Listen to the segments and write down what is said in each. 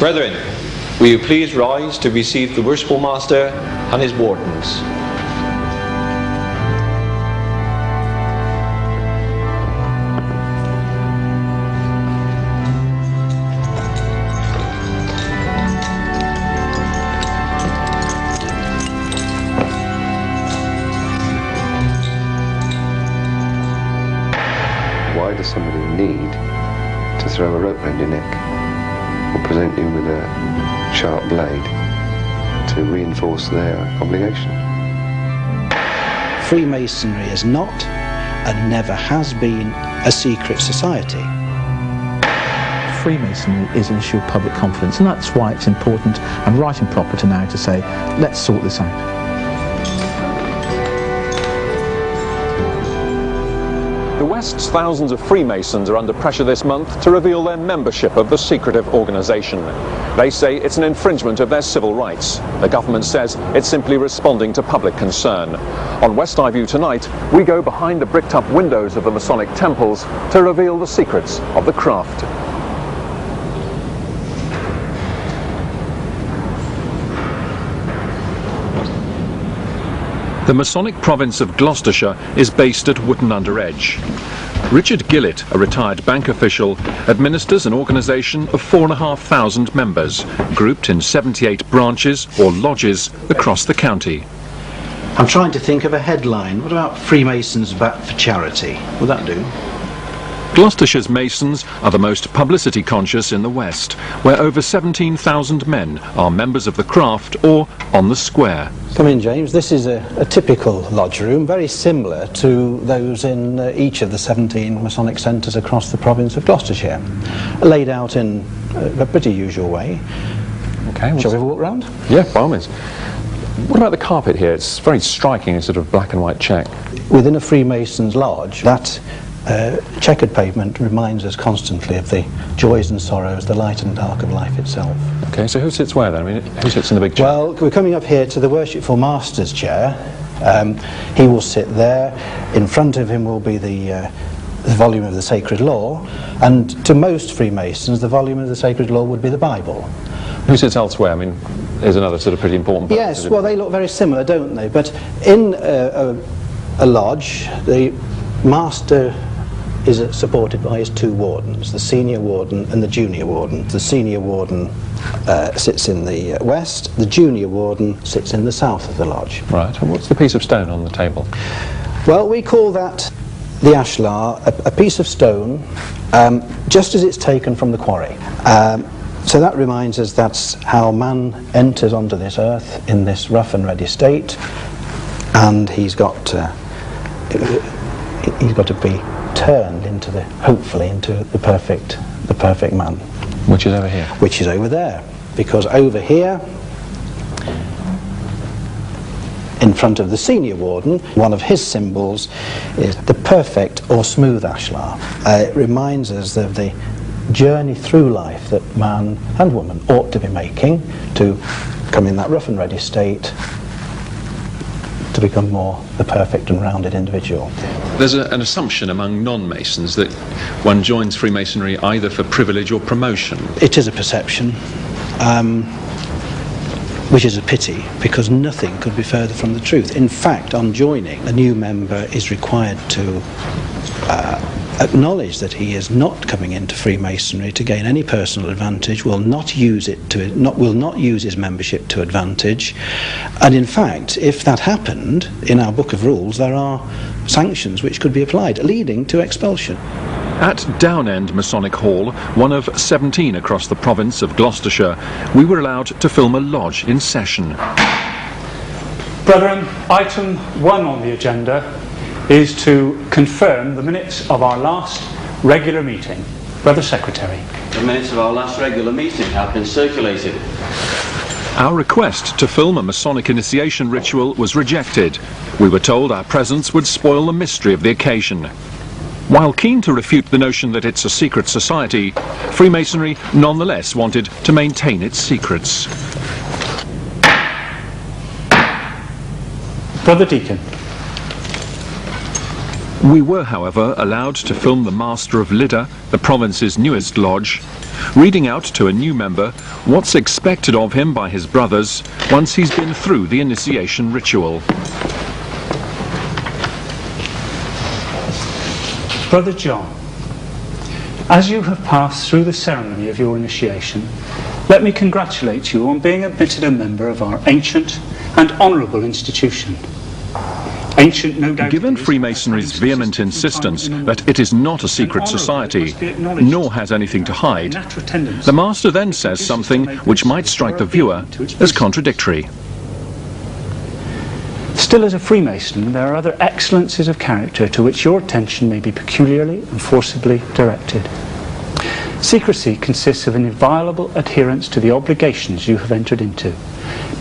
Brethren, will you please rise to receive the Worshipful Master and his wardens. Why does somebody need to throw a rope round your neck or present you with a sharp blade to reinforce their obligation? Freemasonry is not and never has been a secret society. Freemasonry is an issue of public confidence, and that's why it's important and right and proper to now to say, let's sort this out. The West's thousands of Freemasons are under pressure this month to reveal their membership of the secretive organisation. They say it's an infringement of their civil rights. The government says it's simply responding to public concern. On West Eye View tonight, we go behind the bricked-up windows of the Masonic temples to reveal the secrets of the craft. The Masonic province of Gloucestershire is based at Wootton-under-Edge. Richard Gillett, a retired bank official, administers an organisation of 4,500 members, grouped in 78 branches or lodges across the county. I'm trying to think of a headline. What about Freemasons back for charity? Would that do? Gloucestershire's Masons are the most publicity conscious in the West, where over 17,000 men are members of the craft or on the square. Come in, James. This is a typical lodge room, very similar to those in each of the 17 Masonic centres across the province of Gloucestershire, laid out in a pretty usual way. Okay. Shall we walk round? Yeah, by all means. What about the carpet here? It's very striking, a sort of black and white check. Within a Freemasons lodge, that checkered pavement reminds us constantly of the joys and sorrows, the light and dark of life itself. Okay, so who sits where then? I mean, who sits in the big chair? Well, we're coming up here to the Worshipful Master's chair. He will sit there. In front of him will be the volume of the Sacred Law, and to most Freemasons the volume of the Sacred Law would be the Bible. Who sits elsewhere? I mean, is another sort of pretty important part. Yes, well, they look very similar, don't they? But in a lodge, the Master is supported by his two wardens, the senior warden and the junior warden. The senior warden sits in the west, the junior warden sits in the south of the lodge. Right, and what's the piece of stone on the table? Well, we call that the ashlar, a piece of stone, just as it's taken from the quarry. So that reminds us that's how man enters onto this earth in this rough and ready state, and he's got to be turned into hopefully into the perfect man. Which is over here? Which is over there, because over here, in front of the senior warden, one of his symbols is the perfect or smooth ashlar. It reminds us of the journey through life that man and woman ought to be making to come in that rough and ready state to become more the perfect and rounded individual. There's an assumption among non-Masons that one joins Freemasonry either for privilege or promotion. It is a perception, which is a pity, because nothing could be further from the truth. In fact, on joining, a new member is required to acknowledge that he is not coming into Freemasonry to gain any personal advantage, will not use his membership to advantage, and in fact, if that happened, in our book of rules there are sanctions which could be applied, leading to expulsion. At Downend Masonic Hall, one of 17 across the province of Gloucestershire, we were allowed to film a lodge in session. Brethren, item 1 on the agenda is to confirm the minutes of our last regular meeting. Brother Secretary. The minutes of our last regular meeting have been circulated. Our request to film a Masonic initiation ritual was rejected. We were told our presence would spoil the mystery of the occasion. While keen to refute the notion that it's a secret society, Freemasonry nonetheless wanted to maintain its secrets. Brother Deacon. We were, however, allowed to film the Master of Lidda, the province's newest lodge, reading out to a new member what's expected of him by his brothers once he's been through the initiation ritual. Brother John, as you have passed through the ceremony of your initiation, let me congratulate you on being admitted a member of our ancient and honourable institution. Ancient, no doubt. Given Freemasonry's vehement insistence that it is not a secret society, nor has anything to hide, the Master then says something which might strike the viewer as contradictory. Still, as a Freemason, there are other excellences of character to which your attention may be peculiarly and forcibly directed. Secrecy consists of an inviolable adherence to the obligations you have entered into,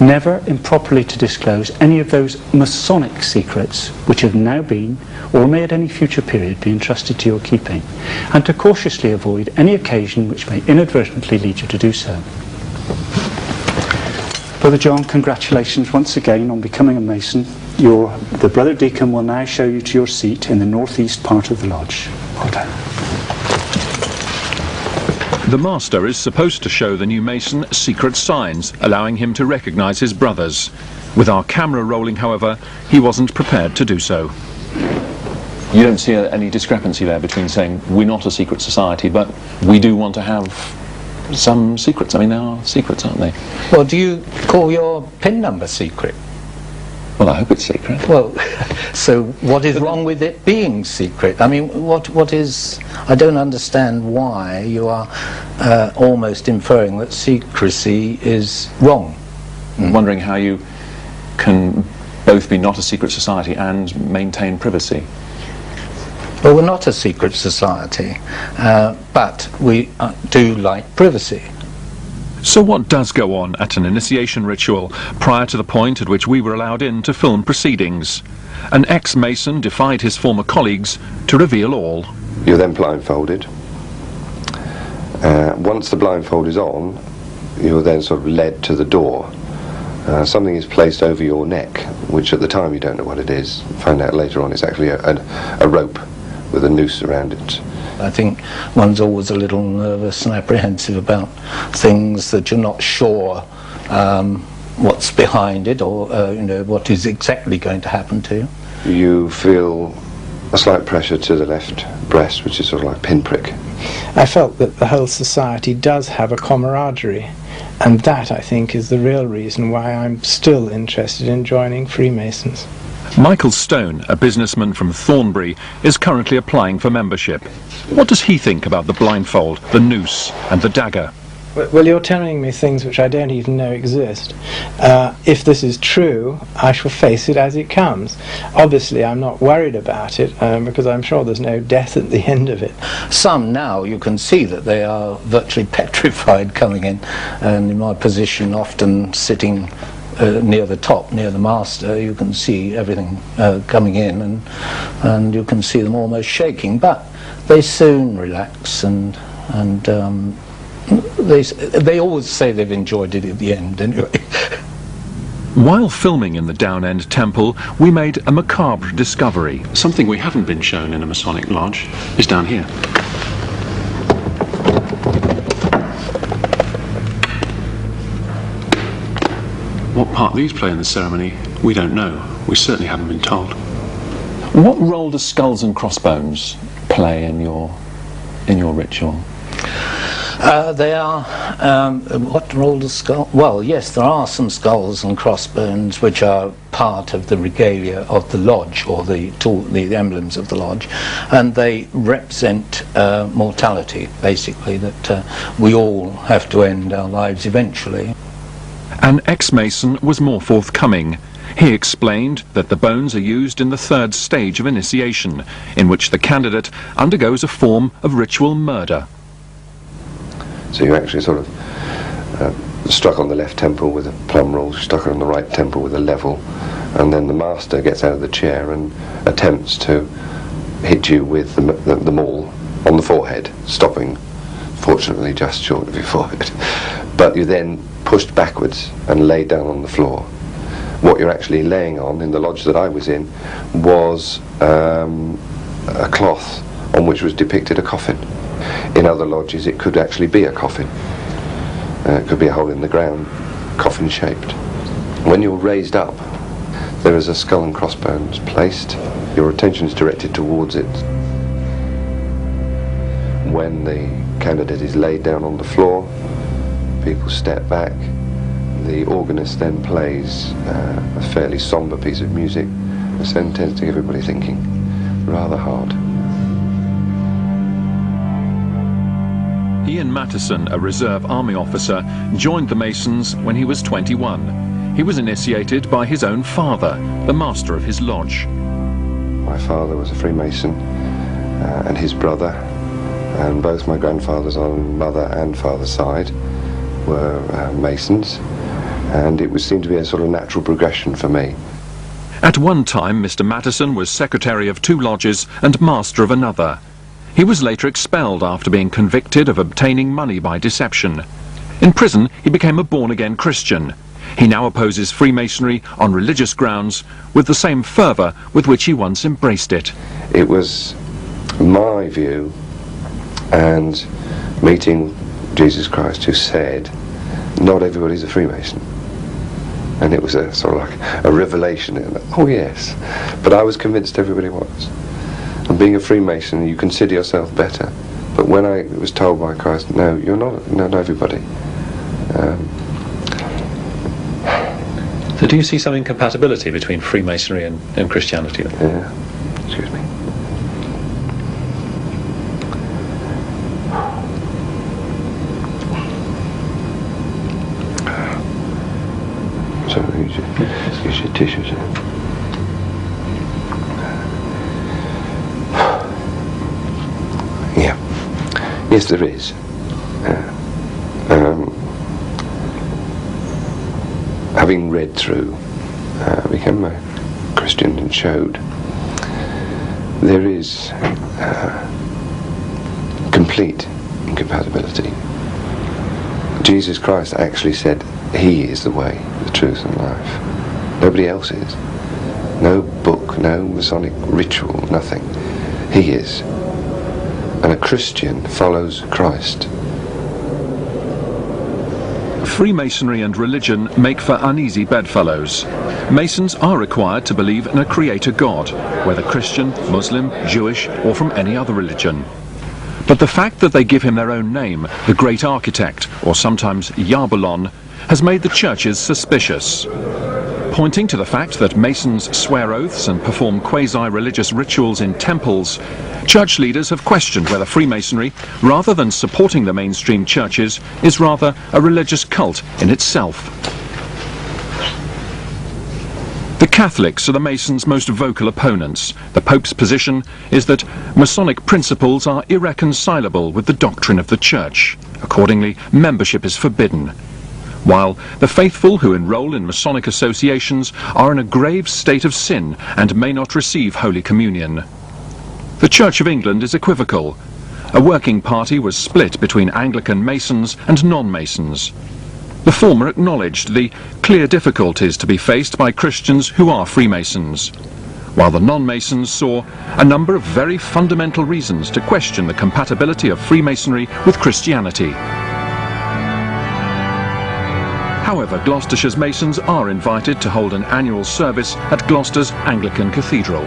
never improperly to disclose any of those Masonic secrets which have now been, or may at any future period be entrusted to your keeping, and to cautiously avoid any occasion which may inadvertently lead you to do so. Brother John, congratulations once again on becoming a Mason. The Brother Deacon will now show you to your seat in the northeast part of the lodge. Well done. The Master is supposed to show the new Mason secret signs, allowing him to recognise his brothers. With our camera rolling, however, he wasn't prepared to do so. You don't see any discrepancy there between saying we're not a secret society, but we do want to have some secrets. I mean, they are secrets, aren't they? Well, do you call your PIN number secret? Well, I hope it's secret. Well, so what is wrong with it being secret? I mean, what is... I don't understand why you are almost inferring that secrecy is wrong. I'm wondering how you can both be not a secret society and maintain privacy. Well, we're not a secret society, but we do like privacy. So what does go on at an initiation ritual prior to the point at which we were allowed in to film proceedings? An ex-Mason defied his former colleagues to reveal all. You're then blindfolded. Once the blindfold is on, you're then sort of led to the door. Something is placed over your neck, which at the time you don't know what it is. Find out later on it's actually a rope with a noose around it. I think one's always a little nervous and apprehensive about things that you're not sure what's behind it, or what is exactly going to happen to you. You feel a slight pressure to the left breast, which is sort of like a pinprick. I felt that the whole society does have a camaraderie, and that, I think, is the real reason why I'm still interested in joining Freemasons. Michael Stone, a businessman from Thornbury, is currently applying for membership. What does he think about the blindfold, the noose and the dagger? Well, you're telling me things which I don't even know exist. If this is true, I shall face it as it comes. Obviously, I'm not worried about it, because I'm sure there's no death at the end of it. Some now, you can see that they are virtually petrified coming in, and in my position, often sitting near the top, near the Master, you can see everything coming in, and you can see them almost shaking, but they soon relax, and they always say they've enjoyed it at the end anyway. While filming in the Down End Temple, we made a macabre discovery. Something we haven't been shown in a Masonic lodge is down here. What part these play in the ceremony, we don't know. We certainly haven't been told. What role do skulls and crossbones play in your ritual? They are, what role does skull? Well, yes, there are some skulls and crossbones which are part of the regalia of the lodge, or the emblems of the lodge, and they represent mortality, basically, that we all have to end our lives eventually. An ex-Mason was more forthcoming. He explained that the bones are used in the third stage of initiation, in which the candidate undergoes a form of ritual murder. So you actually sort of struck on the left temple with a plumb rule, struck on the right temple with a level, and then the Master gets out of the chair and attempts to hit you with the maul on the forehead, stopping, fortunately, just short of your forehead. But you're then pushed backwards and laid down on the floor. What you're actually laying on, in the lodge that I was in, was a cloth on which was depicted a coffin. In other lodges it could actually be a coffin. It could be a hole in the ground, coffin shaped. When you're raised up, there is a skull and crossbones placed. Your attention is directed towards it. When the candidate is laid down on the floor, people step back. The organist then plays a fairly somber piece of music, which then tends to get everybody thinking rather hard. Ian Mattison, a reserve army officer, joined the Masons when he was 21. He was initiated by his own father, the master of his lodge. My father was a Freemason, and his brother, and both my grandfathers on mother and father's side were Masons, and it would seem to be a sort of natural progression for me. At one time, Mr. Mattison was secretary of 2 lodges and master of another. He was later expelled after being convicted of obtaining money by deception. In prison, he became a born-again Christian. He now opposes Freemasonry on religious grounds with the same fervour with which he once embraced it. It was my view, and meeting Jesus Christ, who said, not everybody's a Freemason. And it was a sort of like a revelation. Oh yes, but I was convinced everybody was. And being a Freemason, you consider yourself better. But when I was told by Christ, no, you're not everybody. So do you see some incompatibility between Freemasonry and Christianity? Yeah, excuse me. So use your tissues. Yeah. Yes, there is. Having read through, became a Christian and showed there is complete incompatibility. Jesus Christ actually said he is the way, the truth and life. Nobody else is. No book, no Masonic ritual, nothing. He is. And a Christian follows Christ. Freemasonry and religion make for uneasy bedfellows. Masons are required to believe in a creator God, whether Christian, Muslim, Jewish, or from any other religion. But the fact that they give him their own name, the Great Architect, or sometimes Yarbulon, has made the churches suspicious. Pointing to the fact that Masons swear oaths and perform quasi-religious rituals in temples, church leaders have questioned whether Freemasonry, rather than supporting the mainstream churches, is rather a religious cult in itself. The Catholics are the Masons' most vocal opponents. The Pope's position is that Masonic principles are irreconcilable with the doctrine of the Church. Accordingly, membership is forbidden. While the faithful who enroll in Masonic associations are in a grave state of sin and may not receive Holy Communion. The Church of England is equivocal. A working party was split between Anglican Masons and non-Masons. The former acknowledged the clear difficulties to be faced by Christians who are Freemasons, while the non-Masons saw a number of very fundamental reasons to question the compatibility of Freemasonry with Christianity. However, Gloucestershire's Masons are invited to hold an annual service at Gloucester's Anglican Cathedral.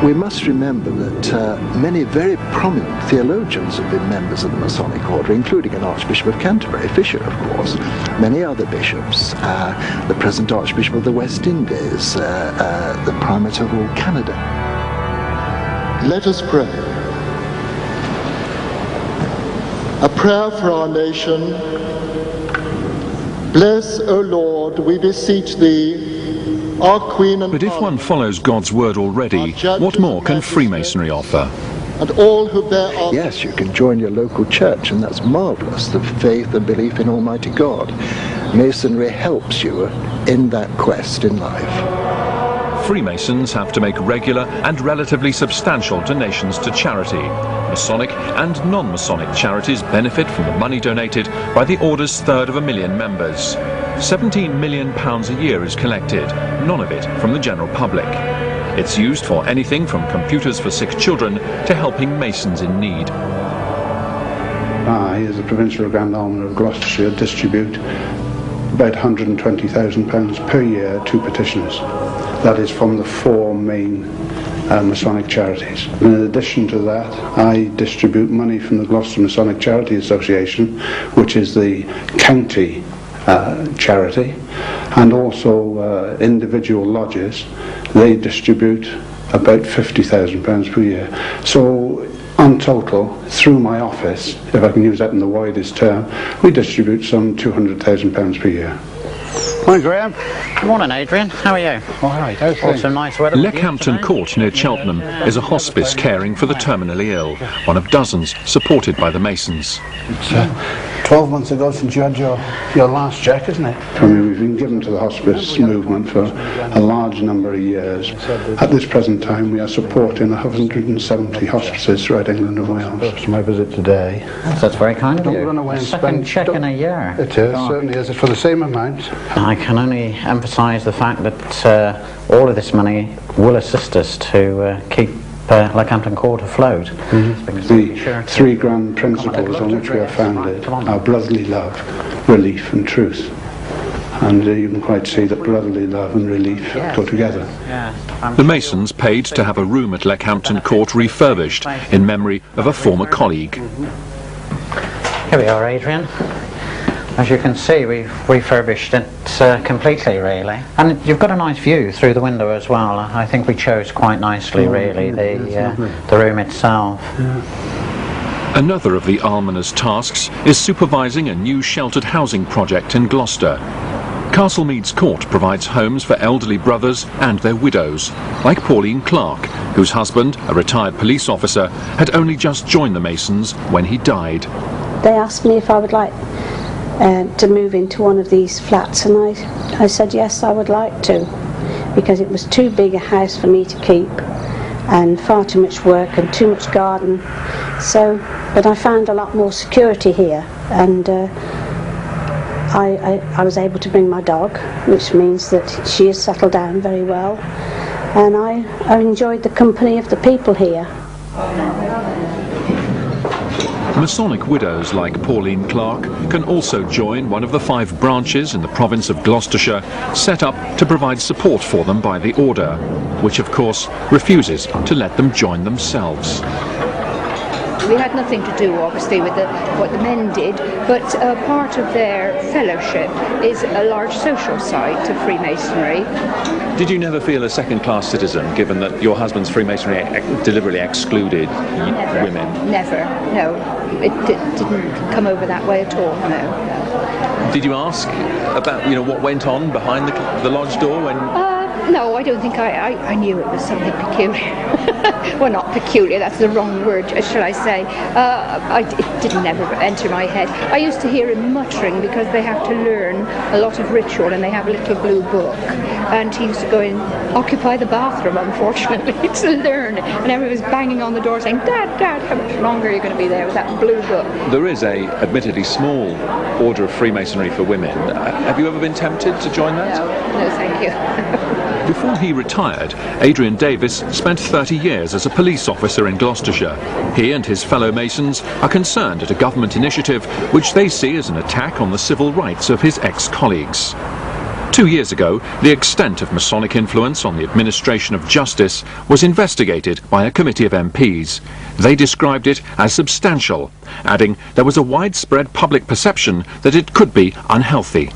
We must remember that many very prominent theologians have been members of the Masonic Order, including an Archbishop of Canterbury, Fisher, of course, many other bishops, the present Archbishop of the West Indies, the Primate of all Canada. Let us pray. A prayer for our nation. Bless, O Lord, we beseech Thee, our Queen and But if one follows God's word already, what more can Freemasonry offer? And all who bear our... Yes, you can join your local church, and that's marvellous, the faith and belief in Almighty God. Masonry helps you in that quest in life. Freemasons have to make regular and relatively substantial donations to charity. Masonic and non-Masonic charities benefit from the money donated by the Order's third of a million members. £17 million a year is collected, none of it from the general public. It's used for anything from computers for sick children to helping Masons in need. I, as the Provincial Grand Almoner of Gloucestershire, distribute about £120,000 per year to petitioners. That is from the 4 main Masonic charities. And in addition to that, I distribute money from the Gloucester Masonic Charity Association, which is the county charity, and also individual lodges. They distribute about £50,000 per year. So on total, through my office, if I can use that in the widest term, we distribute some £200,000 per year. Morning, Graham. Good morning, Adrian. How are you? All right, how's things? Some nice weather. Leckhampton Court near Cheltenham is a hospice caring for the terminally ill, one of dozens supported by the Masons. It's 12 months ago since you had your last check, isn't it? I mean, we've been given to the hospice movement for a large number of years. At this present time, we are supporting 170 hospices throughout England and Wales. It's my visit today. That's very kind of you. Don't run away and second check in a year. It is, certainly is. It's for the same amount. I can only emphasise the fact that all of this money will assist us to keep Leckhampton Court afloat. The 3 grand principles on which we are founded are brotherly love, relief and truth. And you can quite see that brotherly love and relief go together. The Masons paid to have a room at Leckhampton Court refurbished in memory of a former colleague. Here we are, Adrian. As you can see, we've refurbished it completely, really. And you've got a nice view through the window as well. I think we chose quite nicely, really, the room itself. Another of the almoner's tasks is supervising a new sheltered housing project in Gloucester. Castlemeads Court provides homes for elderly brothers and their widows, like Pauline Clark, whose husband, a retired police officer, had only just joined the Masons when he died. They asked me if I would like to move into one of these flats, and I said yes, I would like to, because it was too big a house for me to keep and far too much work and too much garden. But I found a lot more security here, and I was able to bring my dog, which means that she has settled down very well, and I enjoyed the company of the people here. Masonic widows like Pauline Clark can also join one of the 5 branches in the province of Gloucestershire set up to provide support for them by the Order, which of course refuses to let them join themselves. We had nothing to do, obviously, with what the men did, but part of their fellowship is a large social side to Freemasonry. Did you never feel a second-class citizen, given that your husband's Freemasonry deliberately excluded women? Never, no. It didn't come over that way at all, no. Did you ask about, what went on behind the lodge door when... No, I don't think I knew it was something peculiar. Well, not peculiar, that's the wrong word, shall I say. It didn't ever enter my head. I used to hear him muttering because they have to learn a lot of ritual and they have a little blue book. And he used to go and occupy the bathroom, unfortunately, to learn. And everyone was banging on the door saying, Dad, how much longer are you going to be there with that blue book? There is a admittedly small order of Freemasonry for women. Have you ever been tempted to join that? No, thank you. Before he retired, Adrian Davis spent 30 years as a police officer in Gloucestershire. He and his fellow Masons are concerned at a government initiative which they see as an attack on the civil rights of his ex-colleagues. 2 years ago, the extent of Masonic influence on the administration of justice was investigated by a committee of MPs. They described it as substantial, adding there was a widespread public perception that it could be unhealthy.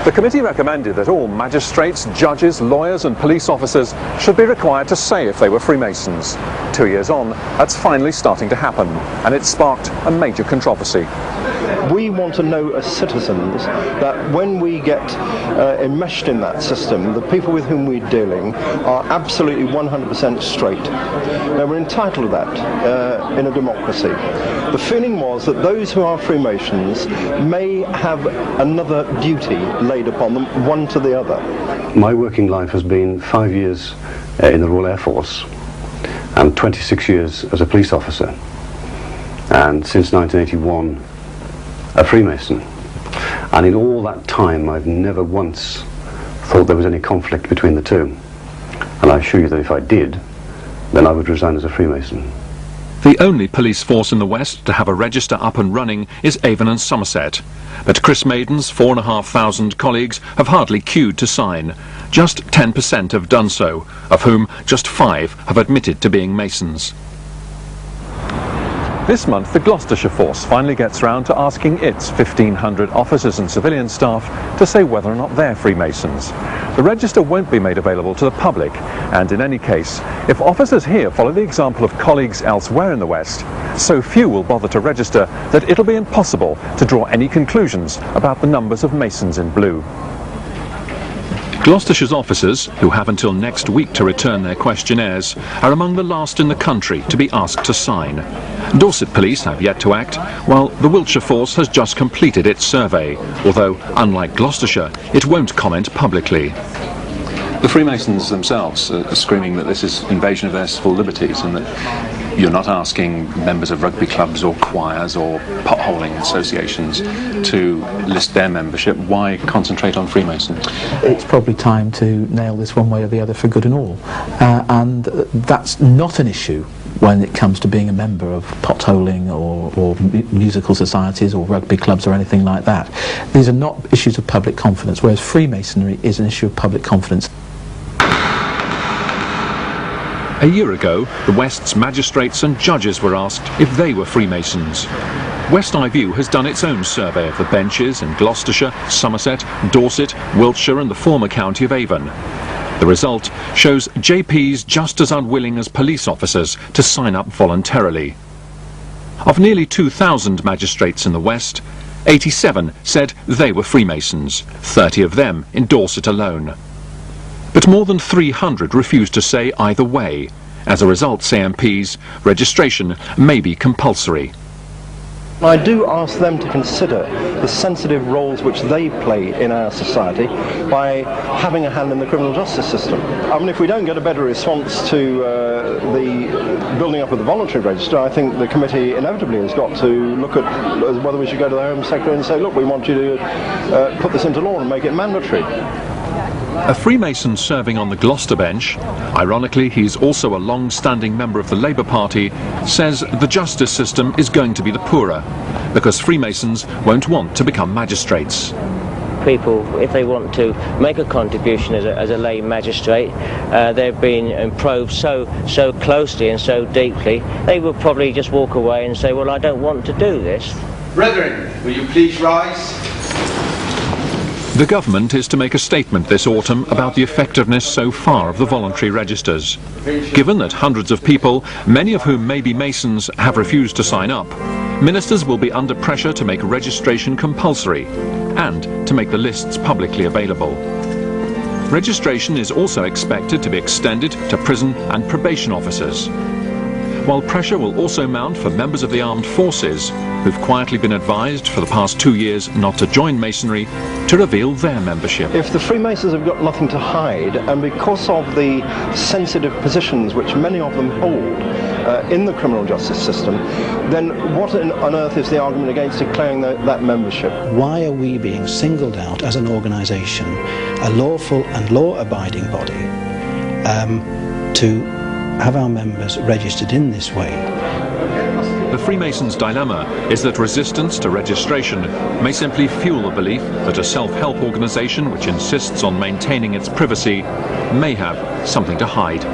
The committee recommended that all magistrates, judges, lawyers and police officers should be required to say if they were Freemasons. 2 years on, that's finally starting to happen, and it sparked a major controversy. We want to know as citizens that when we get enmeshed in that system, the people with whom we're dealing are absolutely 100% straight. Now, we're entitled to that in a democracy. The feeling was that those who are Freemasons may have another duty laid upon them, one to the other. My working life has been 5 years in the Royal Air Force and 26 years as a police officer, and since 1981 a Freemason. And in all that time I've never once thought there was any conflict between the two, and I assure you that if I did, then I would resign as a Freemason. The only police force in the West to have a register up and running is Avon and Somerset. But Chris Maiden's 4,500 colleagues have hardly queued to sign. Just 10% have done so, of whom just 5 have admitted to being Masons. This month, the Gloucestershire force finally gets round to asking its 1,500 officers and civilian staff to say whether or not they're Freemasons. The register won't be made available to the public, and in any case, if officers here follow the example of colleagues elsewhere in the West, so few will bother to register that it'll be impossible to draw any conclusions about the numbers of Masons in blue. Gloucestershire's officers, who have until next week to return their questionnaires, are among the last in the country to be asked to sign. Dorset Police have yet to act, while the Wiltshire force has just completed its survey, although, unlike Gloucestershire, it won't comment publicly. The Freemasons themselves are screaming that this is invasion of their civil liberties, and that you're not asking members of rugby clubs or choirs or potholing associations to list their membership. Why concentrate on Freemasons? It's probably time to nail this one way or the other for good and all. And that's not an issue when it comes to being a member of potholing or musical societies or rugby clubs or anything like that. These are not issues of public confidence, whereas Freemasonry is an issue of public confidence. A year ago, the West's magistrates and judges were asked if they were Freemasons. West Eye View has done its own survey of the benches in Gloucestershire, Somerset, Dorset, Wiltshire and the former county of Avon. The result shows JPs just as unwilling as police officers to sign up voluntarily. Of nearly 2,000 magistrates in the West, 87 said they were Freemasons, 30 of them in Dorset alone. But more than 300 refused to say either way. As a result, say MPs, registration may be compulsory. I do ask them to consider the sensitive roles which they play in our society by having a hand in the criminal justice system. I mean, if we don't get a better response to the building up of the voluntary register, I think the committee inevitably has got to look at whether we should go to the Home Secretary and say, look, we want you to put this into law and make it mandatory. A Freemason serving on the Gloucester bench, ironically he's also a long-standing member of the Labour Party, says the justice system is going to be the poorer, because Freemasons won't want to become magistrates. People, if they want to make a contribution as a lay magistrate, they've been probed so closely and so deeply, they will probably just walk away and say, well, I don't want to do this. Brethren, will you please rise? The government is to make a statement this autumn about the effectiveness so far of the voluntary registers. Given that hundreds of people, many of whom may be Masons, have refused to sign up, ministers will be under pressure to make registration compulsory and to make the lists publicly available. Registration is also expected to be extended to prison and probation officers. While pressure will also mount for members of the armed forces, who've quietly been advised for the past 2 years not to join Masonry, to reveal their membership. If the Freemasons have got nothing to hide, and because of the sensitive positions which many of them hold in the criminal justice system, then what on earth is the argument against declaring that membership? Why are we being singled out as an organisation, a lawful and law-abiding body, to have our members registered in this way? The Freemasons' dilemma is that resistance to registration may simply fuel the belief that a self-help organisation which insists on maintaining its privacy may have something to hide.